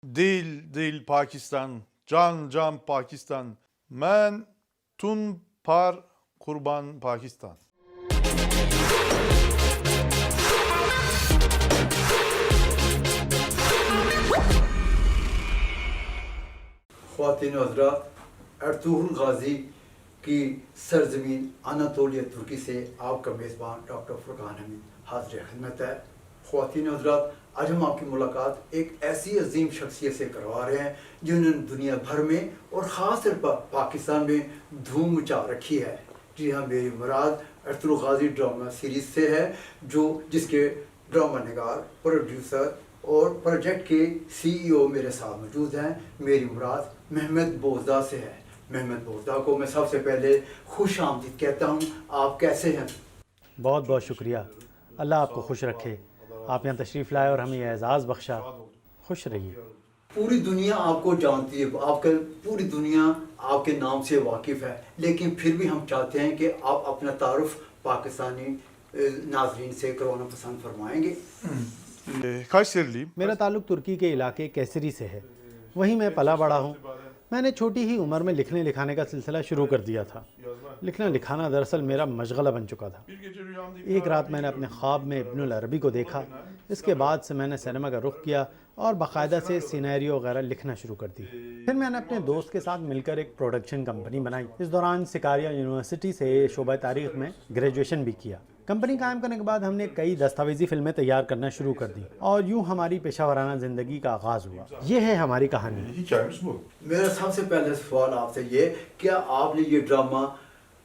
Değil Pakistan, can Pakistan. Men tun par kurban Pakistan. خواتین و حضرات، ارطغرل غازی کی سرزمین اناطولیہ ترکی سے آپ کا میزبان ڈاکٹر فرقان حمید حاضر خدمت ہے۔ خواتین و حضرات، آج ہم آپ کی ملاقات ایک ایسی عظیم شخصیت سے کروا رہے ہیں جنہوں نے دنیا بھر میں اور خاص طور پر پاکستان میں دھوم مچا رکھی ہے۔ جی ہاں، میری مراد ارطغرل غازی ڈرامہ سیریز سے ہے، جس کے ڈرامہ نگار، پروڈیوسر اور پروجیکٹ کے CEO میرے ساتھ موجود ہیں۔ میری مراد محمد بوزدہ سے ہے۔ محمد بوزدہ کو میں سب سے پہلے خوش آمدید کہتا ہوں۔ آپ کیسے ہیں؟ بہت بہت شکریہ، اللہ آپ کو خوش رکھے۔ آپ یہاں تشریف لائے اور ہمیں یہ اعزاز بخشا، خوش رہیے۔ پوری دنیا آپ کو جانتی ہے، پوری دنیا آپ کے نام سے واقف ہے، لیکن پھر بھی ہم چاہتے ہیں کہ آپ اپنا تعارف پاکستانی ناظرین سے کروانا پسند فرمائیں گے۔ Kayseriliyim. میرا تعلق ترکی کے علاقے کیسری سے ہے، وہیں میں پلا بڑا ہوں۔ میں نے چھوٹی ہی عمر میں لکھنے لکھانے کا سلسلہ شروع کر دیا تھا۔ لکھنا لکھانا دراصل میرا مشغلہ بن چکا تھا۔ ایک رات میں نے اپنے خواب میں ابن العربی کو دیکھا۔ اس کے بعد سے میں نے سینما کا رخ کیا اور باقاعدہ سے سینیریو وغیرہ لکھنا شروع کر دی۔ پھر میں نے اپنے دوست کے ساتھ مل کر ایک پروڈکشن کمپنی بنائی۔ اس دوران سکاریا یونیورسٹی سے شعبہ تاریخ میں گریجویشن بھی کیا۔ کمپنی قائم کرنے کے بعد ہم نے کئی دستاویزی فلمیں تیار کرنا شروع کر دی اور یوں ہماری پیشہ ورانہ زندگی کا آغاز ہوا۔ یہ ہے ہماری کہانی۔ Hikayemiz bu. میرا سب سے پہلے سوال آپ سے یہ، کیا آپ نے یہ ڈرامہ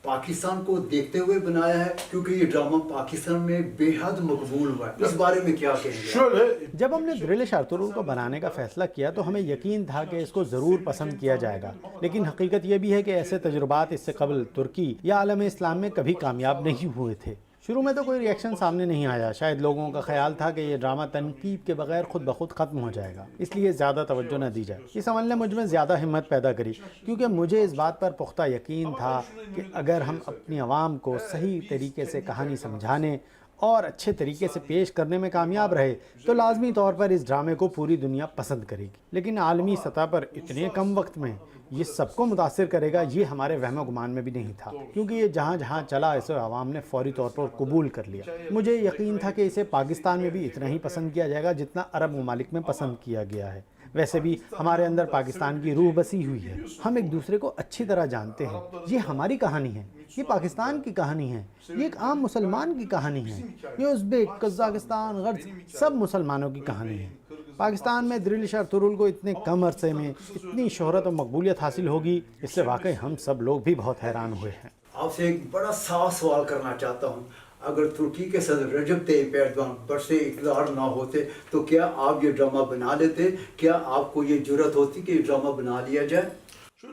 پاکستان کو دیکھتے ہوئے بنایا ہے؟ کیونکہ یہ ڈرامہ پاکستان میں بے حد مقبول ہوا ہے، اس بارے میں کیا کہیں گے؟ Şöyle, جب ہم نے دریلش ارطغرل کو بنانے کا فیصلہ کیا تو ہمیں یقین تھا کہ اس کو ضرور پسند کیا جائے گا، لیکن حقیقت یہ بھی ہے کہ ایسے تجربات اس سے قبل ترکی یا عالم اسلام میں کبھی کامیاب نہیں ہوئے تھے۔ شروع میں تو کوئی ریئیکشن سامنے نہیں آیا، شاید لوگوں کا خیال تھا کہ یہ ڈرامہ تنقید کے بغیر خود بخود ختم ہو جائے گا، اس لیے زیادہ توجہ نہ دی جائے۔ اس عمل نے مجھ میں زیادہ ہمت پیدا کری، کیونکہ مجھے اس بات پر پختہ یقین تھا کہ اگر ہم اپنی عوام کو صحیح طریقے سے کہانی سمجھانے اور اچھے طریقے سے پیش کرنے میں کامیاب رہے تو لازمی طور پر اس ڈرامے کو پوری دنیا پسند کرے گی۔ لیکن عالمی سطح پر اتنے کم وقت میں یہ سب کو متاثر کرے گا، یہ ہمارے وہم و گمان میں بھی نہیں تھا، کیونکہ یہ جہاں جہاں چلا اسے عوام نے فوری طور پر قبول کر لیا۔ مجھے یقین تھا کہ اسے پاکستان میں بھی اتنا ہی پسند کیا جائے گا جتنا عرب ممالک میں پسند کیا گیا ہے۔ ویسے بھی ہمارے اندر پاکستان کی روح بسی ہوئی ہے، ہم ایک دوسرے کو اچھی طرح جانتے ہیں۔ یہ ہماری کہانی ہے، یہ پاکستان کی کہانی ہے، یہ ایک عام مسلمان کی کہانی ہے، یہ ازبیک، قزاقستان، غرض سب مسلمانوں کی کہانی ہے۔ پاکستان میں دریلش ارطغرل کو اتنے کم عرصے میں اتنی شہرت و مقبولیت حاصل ہوگی، اس سے واقعی ہم سب لوگ بھی بہت حیران ہوئے ہیں۔ آپ سے ایک بڑا صاف سوال کرنا چاہتا ہوں، اگر ترکی کے صدر رجب طیب ایردوان برسے اقتدار نہ ہوتے تو کیا آپ یہ ڈرامہ بنا لیتے؟ کیا آپ کو یہ جرأت ہوتی کہ یہ ڈرامہ بنا لیا جائے؟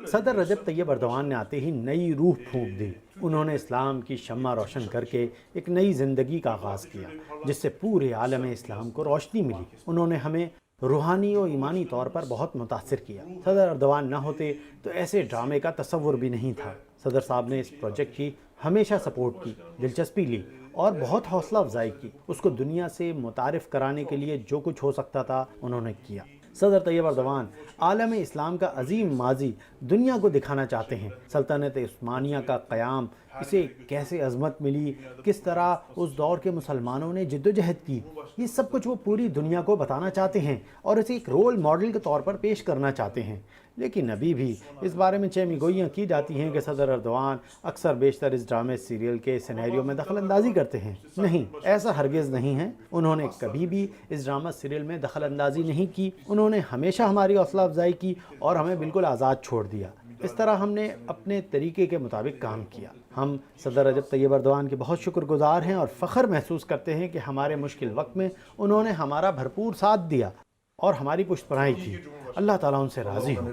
صدر رجب طیب ایردوان نے آتے ہی نئی روح پھونک دی۔ انہوں نے اسلام کی شمع روشن کر کے ایک نئی زندگی کا آغاز کیا جس سے پورے عالم اسلام کو روشنی ملی۔ انہوں نے ہمیں روحانی و ایمانی طور پر بہت متاثر کیا۔ صدر ایردوان نہ ہوتے تو ایسے ڈرامے کا تصور بھی نہیں تھا۔ صدر صاحب نے اس پروجیکٹ کی ہمیشہ سپورٹ کی، دلچسپی لی اور بہت حوصلہ افزائی کی۔ اس کو دنیا سے متعارف کرانے کے لیے جو کچھ ہو سکتا تھا انہوں نے کیا۔ صدر طیب ایردوان عالم اسلام کا عظیم ماضی دنیا کو دکھانا چاہتے ہیں۔ سلطنت عثمانیہ کا قیام، اسے کیسے عظمت ملی، کس طرح اس دور کے مسلمانوں نے جد و جہد کی، یہ سب کچھ وہ پوری دنیا کو بتانا چاہتے ہیں اور اسے ایک رول ماڈل کے طور پر پیش کرنا چاہتے ہیں۔ لیکن ابھی بھی اس بارے میں چہمی گوئیاں کی جاتی ہیں کہ صدر ایردوان اکثر بیشتر اس ڈرامے سیریل کے سینیریو میں دخل اندازی کرتے ہیں۔ نہیں، ایسا ہرگز نہیں ہے، انہوں نے کبھی بھی اس ڈرامہ سیریل میں دخل اندازی نہیں کی۔ انہوں نے ہمیشہ ہماری حوصلہ افزائی کی اور ہمیں بالکل آزاد چھوڑ دیا۔ اس طرح ہم نے اپنے طریقے کے مطابق کام کیا۔ ہم صدر رجب طیب ایردوان کے بہت شکر گزار ہیں اور فخر محسوس کرتے ہیں کہ ہمارے مشکل وقت میں انہوں نے ہمارا بھرپور ساتھ دیا اور ہماری پشت پناہی کی۔ اللہ تعالیٰ ان سے راضی ہو۔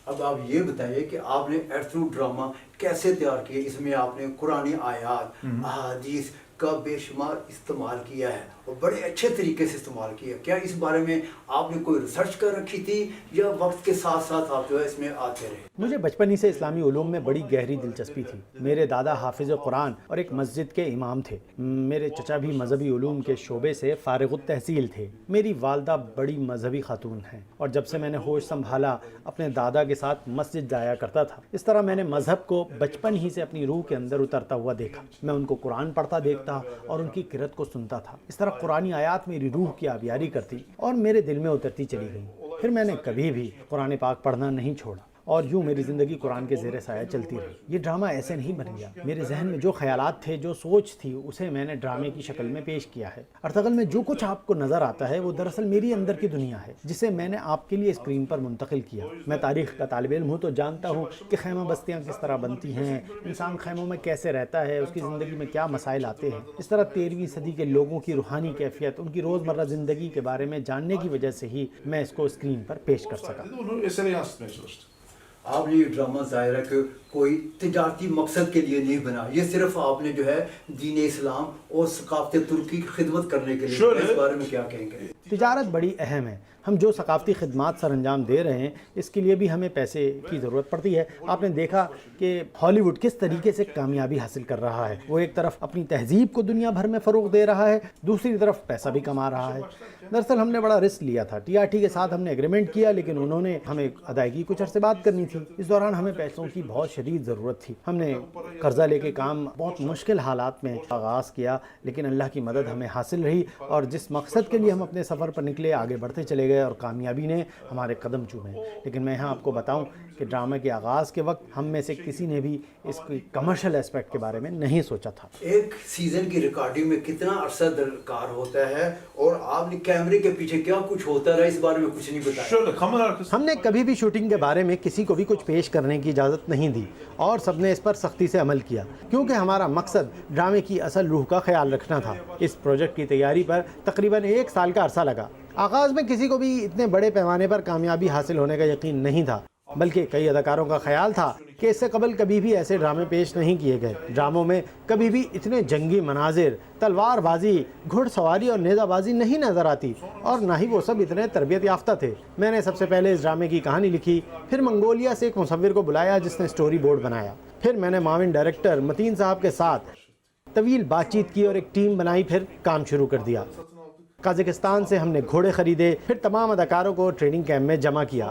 اب آپ یہ بتائیے کہ آپ نے ارطغرل ڈرامہ کیسے تیار کیا؟ اس میں آپ نے قرآنی آیات، احادیث کا بے شمار استعمال کیا ہے اور بڑے اچھے طریقے سے استعمال کیا. کیا اس بارے میں آپ نے کوئی ریسرچ کر رکھی تھی یا وقت کے ساتھ ساتھ آپ جو ہے اس میں آتے رہے؟ مجھے بچپن ہی سے اسلامی علوم میں بڑی گہری دلچسپی تھی. میرے دادا حافظ قرآن اور ایک مسجد کے امام تھے. میرے چچا بھی مذہبی علوم کے شعبے سے فارغ التحصیل تھے. میری والدہ بڑی مذہبی خاتون ہیں اور جب سے میں نے ہوش سنبھالا اپنے دادا کے ساتھ مسجد جایا کرتا تھا. اس طرح میں نے مذہب کو بچپن ہی سے اپنی روح کے اندر اترتا ہوا دیکھا. میں ان کو قرآن پڑھتا دیکھتا اور ان کی قرأت کو سنتا تھا. اس طرح قرآنی آیات میری روح کی آبیاری کرتی اور میرے دل میں اترتی چلی گئیں. پھر میں نے کبھی بھی قرآن پاک پڑھنا نہیں چھوڑا اور یوں میری زندگی قرآن کے زیر سایہ چلتی رہی. یہ ڈرامہ ایسے نہیں بن گیا. میرے ذہن میں جو خیالات تھے، جو سوچ تھی، اسے میں نے ڈرامے کی شکل میں پیش کیا ہے. ارطغرل میں جو کچھ آپ کو نظر آتا ہے وہ دراصل میری اندر کی دنیا ہے جسے میں نے آپ کے لیے اسکرین پر منتقل کیا. میں تاریخ کا طالب علم ہوں تو جانتا ہوں کہ خیمہ بستیاں کس طرح بنتی ہیں، انسان خیموں میں کیسے رہتا ہے، اس کی زندگی میں کیا مسائل آتے ہیں. اس طرح 13ویں صدی کے لوگوں کی روحانی کیفیت، ان کی روزمرہ زندگی کے بارے میں جاننے کی وجہ سے ہی میں اس کو اسکرین پر پیش kar saka. Onu esere yansıtmaya çalıştı. آپ نے یہ ڈرامہ ظاہر ہے کہ کوئی تجارتی مقصد کے لیے نہیں بنا، یہ صرف آپ نے جو ہے دین اسلام اور ثقافت ترکی کی خدمت کرنے کے لیے. اس بارے میں کیا کہیں گے؟ تجارت بڑی اہم ہے. ہم جو ثقافتی خدمات سر انجام دے رہے ہیں اس کے لیے بھی ہمیں پیسے کی ضرورت پڑتی ہے. آپ نے دیکھا کہ ہالی ووڈ کس طریقے سے کامیابی حاصل کر رہا ہے. وہ ایک طرف اپنی تہذیب کو دنیا بھر میں فروغ دے رہا ہے، دوسری طرف پیسہ بھی کما رہا ہے. دراصل ہم نے بڑا رسک لیا تھا. ٹی آر ٹی کے ساتھ ہم نے ایگریمنٹ کیا لیکن انہوں نے ہمیں ادائیگی کچھ عرصے بعد کرنی تھی. اس دوران ہمیں پیسوں کی بہت شدید ضرورت تھی. ہم نے قرضہ لے کے کام بہت مشکل حالات میں آغاز کیا لیکن اللہ کی مدد ہمیں حاصل رہی اور جس مقصد کے لیے ہم اپنے سفر پر نکلے آگے بڑھتے چلے گئے اور کامیابی نے ہمارے قدم چومے. لیکن میں یہاں آپ کو بتاؤں کہ ڈرامے کے آغاز کے وقت ہم میں سے کسی نے بھی اس کی کمرشل اسپیکٹ کے بارے میں نہیں سوچا تھا. ایک سیزن کی ریکارڈنگ میں کتنا عرصہ درکار ہوتا ہے اور آپ نے کیمرے کے پیچھے کیا کچھ ہوتا رہا، اس بارے میں کچھ نہیں بتایا؟ Şöyle kamera arkası. ہم نے کبھی بھی شوٹنگ کے بارے میں کسی کو بھی کچھ پیش کرنے کی اجازت نہیں دی اور سب نے اس پر سختی سے عمل کیا کیونکہ ہمارا مقصد ڈرامے کی اصل روح کا خیال رکھنا تھا. اس پروجیکٹ کی تیاری پر تقریباً 1 سال کا عرصہ لگا. آغاز میں کسی کو بھی اتنے بڑے پیمانے پر کامیابی حاصل ہونے کا یقین نہیں تھا، بلکہ کئی اداکاروں کا خیال تھا کہ اس سے قبل کبھی بھی ایسے ڈرامے پیش نہیں کیے گئے. ڈراموں میں کبھی بھی اتنے جنگی مناظر، تلوار بازی، گھڑ سواری اور نیزہ بازی نہیں نظر آتی اور نہ ہی وہ سب اتنے تربیت یافتہ تھے. میں نے سب سے پہلے اس ڈرامے کی کہانی لکھی، پھر منگولیا سے ایک مصور کو بلایا جس نے سٹوری بورڈ بنایا. پھر میں نے معاون ڈائریکٹر متین صاحب کے ساتھ طویل بات چیت کی اور ایک ٹیم بنائی، پھر کام شروع کر دیا. قازقستان سے ہم نے گھوڑے خریدے، پھر تمام اداکاروں کو ٹریننگ کیمپ میں جمع کیا.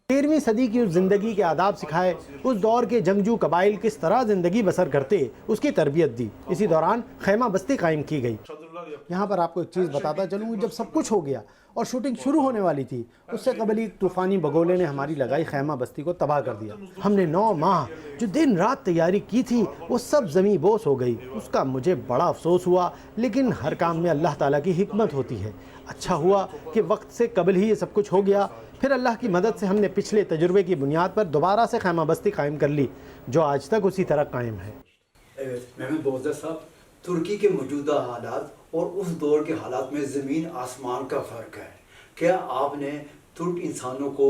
13ویں صدی کی اس زندگی کے آداب سکھائے، اس دور کے جنگجو قبائل کس طرح زندگی بسر کرتے اس کی تربیت دی. اسی دوران خیمہ بستی قائم کی گئی. یہاں پر آپ کو ایک چیز بتاتا چلوں، جب سب کچھ ہو گیا اور شوٹنگ شروع ہونے والی تھی اس سے قبل ہی طوفانی بگولے نے ہماری لگائی خیمہ بستی کو تباہ کر دیا. ہم نے 9 ماہ جو دن رات تیاری کی تھی وہ سب زمیں بوس ہو گئی. اس کا مجھے بڑا افسوس ہوا لیکن ہر کام میں اللہ تعالیٰ کی حکمت ہوتی ہے. اچھا ہوا کہ وقت سے قبل ہی یہ سب کچھ ہو گیا. پھر اللہ کی مدد سے ہم نے پچھلے تجربے کی بنیاد پر دوبارہ سے خیمہ بستی قائم کر لی جو آج تک اسی طرح قائم ہے. محمد بوزدر صاحب، ترکی کے موجودہ حالات اور اس دور کے حالات میں زمین آسمان کا فرق ہے. کیا آپ نے ترک انسانوں کو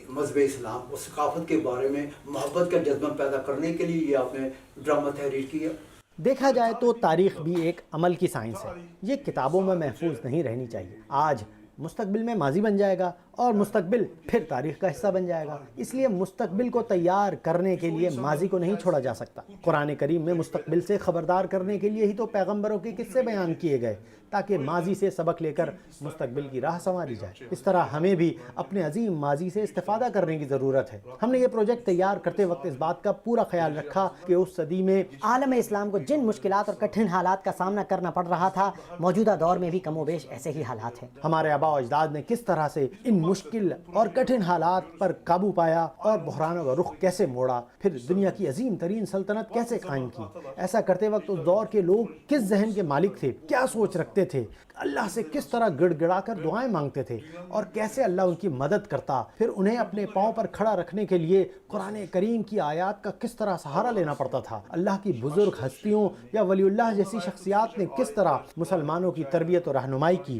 مذہب اسلام اور ثقافت کے بارے میں محبت کا جذبہ پیدا کرنے کے لیے یہ آپ نے ڈرامہ تحریر کیا؟ دیکھا جائے تو تاریخ بھی ایک عمل کی سائنس ہے. یہ کتابوں میں محفوظ نہیں رہنی چاہیے. آج مستقبل میں ماضی بن جائے گا اور مستقبل پھر تاریخ کا حصہ بن جائے گا. اس لیے مستقبل کو تیار کرنے کے لیے ماضی کو نہیں چھوڑا جا سکتا. قرآن کریم میں مستقبل سے خبردار کرنے کے لیے ہی تو پیغمبروں کے قصے بیان کیے گئے تاکہ ماضی سے سبق لے کر مستقبل کی راہ سنواری جائے. اس طرح ہمیں بھی اپنے عظیم ماضی سے استفادہ کرنے کی ضرورت ہے. ہم نے یہ پروجیکٹ تیار کرتے وقت اس بات کا پورا خیال رکھا کہ اس صدی میں عالم اسلام کو جن مشکلات اور کٹھن حالات کا سامنا کرنا پڑ رہا تھا موجودہ دور میں بھی کم و بیش ایسے ہی حالات ہیں. ہمارے آباء و اجداد نے کس طرح سے ان مشکل اور کٹھن حالات پر قابو پایا اور بحرانوں کا رخ کیسے موڑا، پھر دنیا کی عظیم ترین سلطنت کیسے قائم کی. ایسا کرتے وقت اس دور کے لوگ کس ذہن کے مالک تھے، کیا سوچ رکھتے تھے، اللہ سے کس طرح گڑ گڑا کر دعائیں مانگتے تھے اور کیسے اللہ ان کی مدد کرتا. پھر انہیں اپنے پاؤں پر کھڑا رکھنے کے لیے قرآن کریم کی آیات کا کس طرح سہارا لینا پڑتا تھا. اللہ کی بزرگ ہستیوں یا ولی اللہ جیسی شخصیات نے کس طرح مسلمانوں کی تربیت اور رہنمائی کی.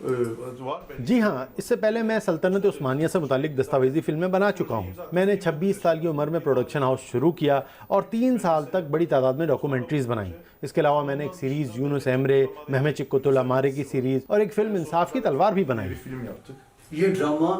جی ہاں، اس سے پہلے میں سلطنت عثمانیہ سے متعلق دستاویزی فلمیں بنا چکا ہوں۔ میں نے 26 سال کی عمر میں پروڈکشن ہاؤس شروع کیا اور 3 سال تک بڑی تعداد میں ڈاکومنٹریز بنائیں۔ اس کے علاوہ میں نے ایک سیریز یونس ایمرے، مہمت چکوت الامارے کی سیریز اور ایک فلم انصاف کی تلوار بھی بنائی۔ یہ ڈرامہ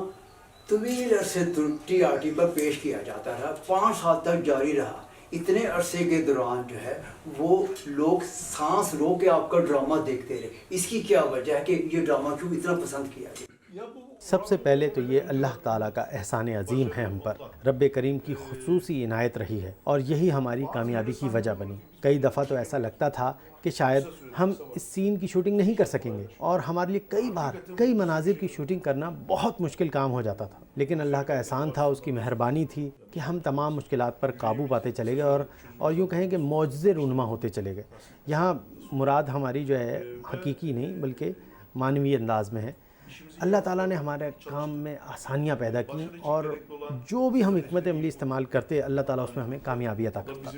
طویل عرصے ٹی آر ٹی پر پیش کیا جاتا رہا، 5 سال تک جاری رہا۔ اتنے عرصے کے دوران جو ہے وہ لوگ سانس رو کے آپ کا ڈرامہ دیکھتے رہے۔ اس کی کیا وجہ ہے کہ یہ ڈرامہ کیوں اتنا پسند کیا گیا؟ سب سے پہلے تو یہ اللہ تعالیٰ کا احسان عظیم ہے ہم پر، رب کریم کی خصوصی عنایت رہی ہے اور یہی ہماری کامیابی کی وجہ بنی۔ کئی دفعہ تو ایسا لگتا تھا کہ شاید ہم اس سین کی شوٹنگ نہیں کر سکیں گے اور ہمارے لیے کئی بار کئی مناظر کی شوٹنگ کرنا بہت مشکل کام ہو جاتا تھا، لیکن اللہ کا احسان تھا، اس کی مہربانی تھی کہ ہم تمام مشکلات پر قابو پاتے چلے گئے اور یوں کہیں کہ معجزے رونما ہوتے چلے گئے۔ یہاں مراد ہماری جو ہے حقیقی نہیں بلکہ معنوی انداز میں ہے۔ اللہ تعالیٰ نے ہمارے کام میں آسانیاں پیدا کی اور جو بھی ہم حکمت عملی استعمال کرتے اللہ تعالیٰ اس میں ہمیں کامیابی عطا کرتا۔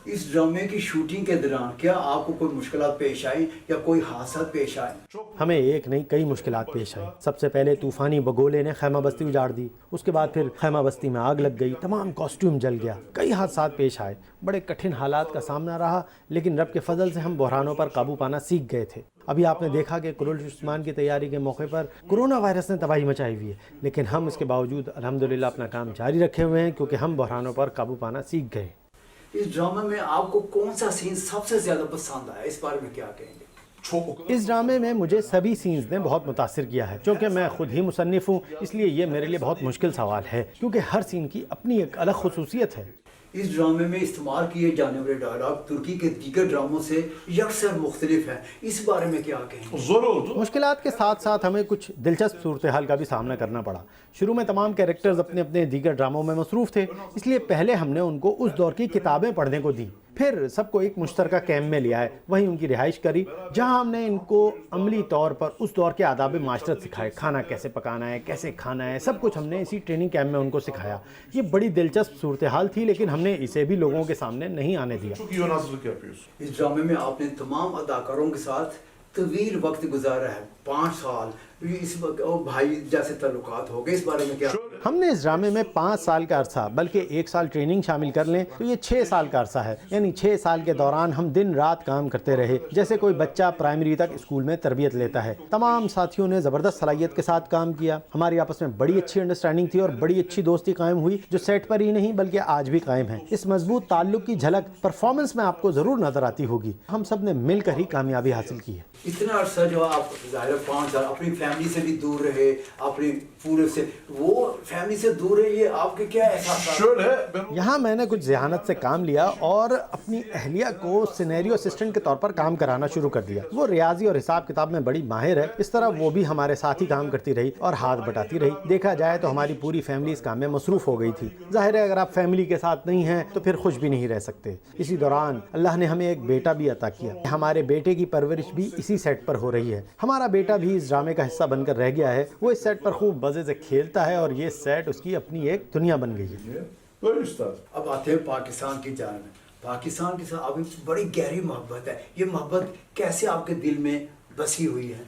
اس ڈرامے کی شوٹنگ کے دوران کیا آپ کو کوئی مشکلات پیش آئیں یا کوئی حادثات پیش آئے؟ ہمیں ایک نہیں کئی مشکلات پیش آئیں۔ سب سے پہلے طوفانی بگولے نے خیمہ بستی اجاڑ دی، اس کے بعد پھر خیمہ بستی میں آگ لگ گئی، تمام کاسٹیوم جل گیا، کئی حادثات پیش آئے، بڑے کٹھن حالات کا سامنا رہا، لیکن رب کے فضل سے ہم بحرانوں پر قابو پانا سیکھ گئے تھے۔ ابھی آپ نے دیکھا کہ کلول عثمان کی تیاری کے موقع پر کرونا وائرس نے تباہی مچائی ہوئی ہے، لیکن ہم اس کے باوجود الحمدللہ اپنا کام جاری رکھے ہوئے ہیں کیونکہ ہم بحرانوں پر قابو پانا سیکھ گئے۔ اس ڈرامے میں آپ کو کون سا سین سب سے زیادہ پسند آیا، اس بارے میں کیا کہیں گے؟ اس ڈرامے میں مجھے سبھی سینز نے بہت متاثر کیا ہے۔ چونکہ میں خود ہی مصنف ہوں اس لیے یہ میرے لیے بہت مشکل سوال ہے کیونکہ ہر سین کی اپنی ایک الگ خصوصیت ہے۔ اس ڈرامے میں استعمال کیے جانے والے ڈائلاگ ترکی کے دیگر ڈراموں سے یکسر مختلف ہیں، اس بارے میں کیا کہیں گے؟ مشکلات کے ساتھ ساتھ ہمیں کچھ دلچسپ صورتحال کا بھی سامنا کرنا پڑا۔ شروع میں تمام کیریکٹرز اپنے اپنے دیگر ڈراموں میں مصروف تھے، اس لیے پہلے ہم نے ان کو اس دور کی کتابیں پڑھنے کو دیں، پھر سب کو ایک مشترکہ کیمپ میں لے آئے، وہیں ان کی رہائش کری جہاں ہم نے ان کو عملی طور پر اس دور کے آداب معاشرت سکھائے، کھانا کیسے پکانا ہے، کیسے کھانا ہے، سب کچھ ہم نے اسی ٹریننگ کیمپ میں ان کو سکھایا۔ یہ بڑی دلچسپ صورتحال تھی لیکن ہم نے اسے بھی لوگوں کے سامنے نہیں آنے دیا۔ اس ڈرامے میں آپ نے تمام اداکاروں کے ساتھ طویل وقت گزارا ہے، 5 سال، اس بھائی جیسے تعلقات ہو گئے، اس بارے میں کیا؟ ہم نے اس ڈرامے میں 5 سال کا عرصہ بلکہ 1 سال ٹریننگ شامل کر لیں تو یہ 6 سال کا عرصہ ہے، یعنی 6 سال کے دوران ہم دن رات کام کرتے رہے جیسے کوئی بچہ پرائمری تک اسکول میں تربیت لیتا ہے۔ تمام ساتھیوں نے زبردست صلاحیت کے ساتھ کام کیا، ہماری آپس میں بڑی اچھی انڈرسٹینڈنگ تھی اور بڑی اچھی دوستی قائم ہوئی جو سیٹ پر ہی نہیں بلکہ آج بھی قائم ہے۔ اس مضبوط تعلق کی جھلک پرفارمنس میں آپ کو ضرور نظر آتی ہوگی۔ ہم سب نے مل کر ہی کامیابی حاصل کی ہے۔ اتنا عرصہ جو آپ ظاہر 5 سال اپنی فیملی سے بھی دور رہے، اپنی پورے سے وہ فیملی سے دور رہے، یہ آپ کے کیا احساسات؟ یہاں میں نے کچھ ذہانت سے کام لیا اور اپنی اہلیہ کو سینیریو اسسٹنٹ کے طور پر کام کرانا شروع کر دیا۔ وہ ریاضی اور حساب کتاب میں بڑی ماہر ہے، اس طرح وہ بھی ہمارے ساتھ ہی کام کرتی رہی اور ہاتھ بٹاتی رہی۔ دیکھا جائے تو ہماری پوری فیملی اس کام میں مصروف ہو گئی تھی۔ ظاہر ہے اگر آپ فیملی کے ساتھ نہیں ہیں تو پھر خوش بھی نہیں رہ سکتے۔ اسی دوران اللہ نے ہمیں ایک بیٹا بھی عطا کیا، ہمارے بیٹے کی پرورش بھی اسی سیٹ پر ہو رہی ہے۔ ہمارا بیٹا بھی اس ڈرامے کا حصہ بن کر رہ گیا ہے، وہ اس سیٹ پر خوب مزے سے کھیلتا ہے اور یہ سیٹ اس کی اپنی ایک دنیا بن گئی ہے۔ اب آتے ہیں پاکستان کی جانب۔ پاکستان کے ساتھ ابھی بڑی گہری محبت ہے، یہ محبت کیسے آپ کے دل میں بسی ہوئی ہے؟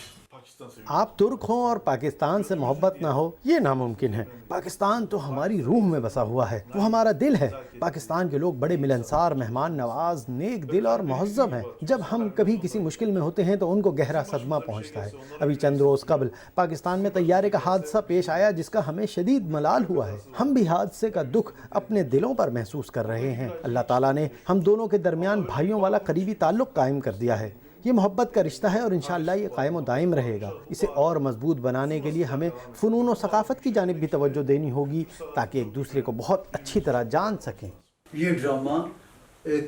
آپ ترک ہوں اور پاکستان سے محبت نہ ہو یہ ناممکن ہے۔ پاکستان تو ہماری روح میں بسا ہوا ہے، وہ ہمارا دل ہے۔ پاکستان کے لوگ بڑے ملنسار، مہمان نواز، نیک دل اور مہذب ہیں۔ جب ہم کبھی کسی مشکل میں ہوتے ہیں تو ان کو گہرا صدمہ پہنچتا ہے۔ ابھی چند روز قبل پاکستان میں طیارے کا حادثہ پیش آیا جس کا ہمیں شدید ملال ہوا ہے۔ ہم بھی حادثے کا دکھ اپنے دلوں پر محسوس کر رہے ہیں۔ اللہ تعالیٰ نے ہم دونوں کے درمیان بھائیوں والا قریبی تعلق قائم کر دیا ہے۔ یہ محبت کا رشتہ ہے اور انشاءاللہ یہ قائم و دائم رہے گا۔ اسے اور مضبوط بنانے کے لیے ہمیں فنون و ثقافت کی جانب بھی توجہ دینی ہوگی تاکہ ایک دوسرے کو بہت اچھی طرح جان سکیں۔ یہ ڈرامہ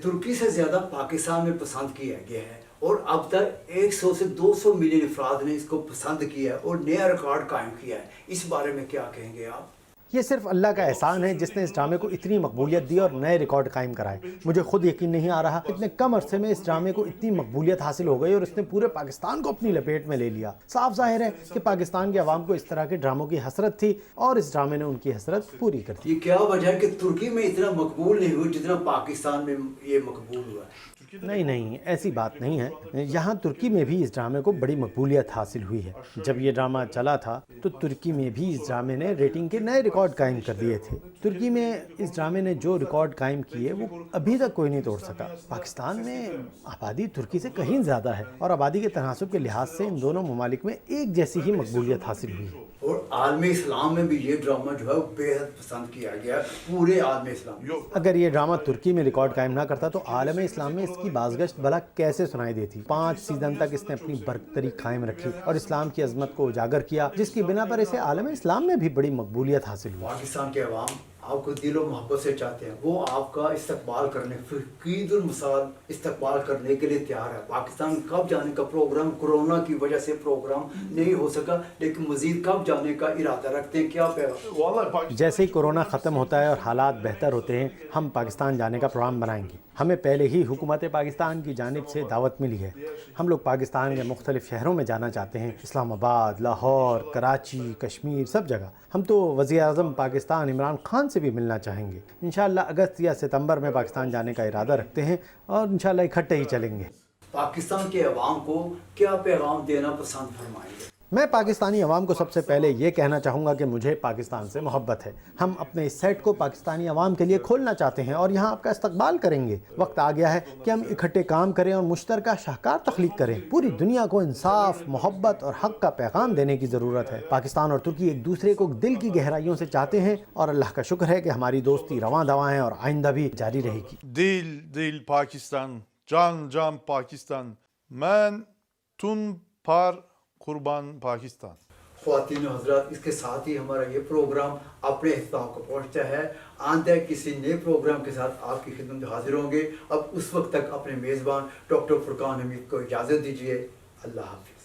ترکی سے زیادہ پاکستان میں پسند کیا گیا ہے اور اب تک 100 سے 200 ملین افراد نے اس کو پسند کیا ہے اور نیا ریکارڈ قائم کیا ہے۔ اس بارے میں کیا کہیں گے آپ؟ یہ صرف اللہ کا احسان ہے جس نے اس ڈرامے کو اتنی مقبولیت دی اور نئے ریکارڈ قائم کرائے۔ مجھے خود یقین نہیں آ رہا اتنے کم عرصے میں اس ڈرامے کو اتنی مقبولیت حاصل ہو گئی اور اس نے پورے پاکستان کو اپنی لپیٹ میں لے لیا۔ صاف ظاہر ہے کہ پاکستان کے عوام کو اس طرح کے ڈراموں کی حسرت تھی اور اس ڈرامے نے ان کی حسرت پوری کر دی۔ یہ کیا وجہ ہے کہ ترکی میں اتنا مقبول نہیں ہوا جتنا پاکستان میں یہ مقبول ہوا ہے؟ نہیں نہیں، ایسی بات نہیں ہے. یہاں ترکی میں بھی اس ڈرامے کو بڑی مقبولیت حاصل ہوئی ہے. جب یہ ڈرامہ چلا تھا تو ترکی میں بھی اس ڈرامے نے ریٹنگ کے نئے ریکارڈ قائم کر دیے تھے. ترکی میں اس ڈرامے نے جو ریکارڈ قائم کیے وہ ابھی تک کوئی نہیں توڑ سکا. پاکستان میں آبادی ترکی سے کہیں زیادہ ہے اور آبادی کے تناسب کے لحاظ سے ان دونوں ممالک میں ایک جیسی ہی مقبولیت حاصل ہوئی ہے. اور عالم اسلام میں بھی یہ ڈرامہ جو ہے بے حد پسند کیا گیا پورے عالم اسلام. اگر یہ ڈرامہ ترکی میں ریکارڈ قائم نہ کرتا تو عالم اسلام میں اس کی بازگشت بھلا کیسے سنائی دیتی. 5 سیزن تک اس نے اپنی برتری قائم رکھی اور اسلام کی عظمت کو اجاگر کیا، جس کی بنا پر اسے عالم اسلام میں بھی بڑی مقبولیت حاصل ہوئی. پاکستان کے عوام آپ کو دل و محبت سے چاہتے ہیں، وہ آپ کا استقبال کرنے فقید المثال استقبال کرنے کے لیے تیار ہے. پاکستان کب جانے کا پروگرام کورونا کی وجہ سے پروگرام نہیں ہو سکا، لیکن مزید کب جانے کا ارادہ رکھتے ہیں؟ کیا پیغام؟ جیسے ہی کورونا ختم ہوتا ہے اور حالات بہتر ہوتے ہیں ہم پاکستان جانے کا پروگرام بنائیں گے. ہمیں پہلے ہی حکومت پاکستان کی جانب سے دعوت ملی ہے. ہم لوگ پاکستان کے مختلف شہروں میں جانا چاہتے ہیں، اسلام آباد، لاہور، کراچی، کشمیر، سب جگہ. ہم تو وزیر اعظم پاکستان عمران خان سے بھی ملنا چاہیں گے. انشاءاللہ اگست یا ستمبر میں پاکستان جانے کا ارادہ رکھتے ہیں اور انشاءاللہ اکٹھے ہی چلیں گے. پاکستان کے عوام کو کیا پیغام دینا پسند فرمائیں گے؟ میں پاکستانی عوام کو سب سے پہلے یہ کہنا چاہوں گا کہ مجھے پاکستان سے محبت ہے. ہم اپنے اس سیٹ کو پاکستانی عوام کے لیے کھولنا چاہتے ہیں اور یہاں آپ کا استقبال کریں گے. وقت آ گیا ہے کہ ہم اکٹھے کام کریں اور مشترکہ شاہکار تخلیق کریں. پوری دنیا کو انصاف، محبت اور حق کا پیغام دینے کی ضرورت ہے. پاکستان اور ترکی ایک دوسرے کو دل کی گہرائیوں سے چاہتے ہیں اور اللہ کا شکر ہے کہ ہماری دوستی رواں دواں ہے اور آئندہ بھی جاری رہے گی. Dil Pakistan, can Pakistan. Men tun par قربان پاکستان. خواتین و حضرات، اس کے ساتھ ہی ہمارا یہ پروگرام اپنے اختتام کو پہنچتا ہے. آئندہ کسی نئے پروگرام کے ساتھ آپ کی خدمت میں حاضر ہوں گے. اب اس وقت تک اپنے میزبان ڈاکٹر فرقان حمید کو اجازت دیجیے. اللہ حافظ.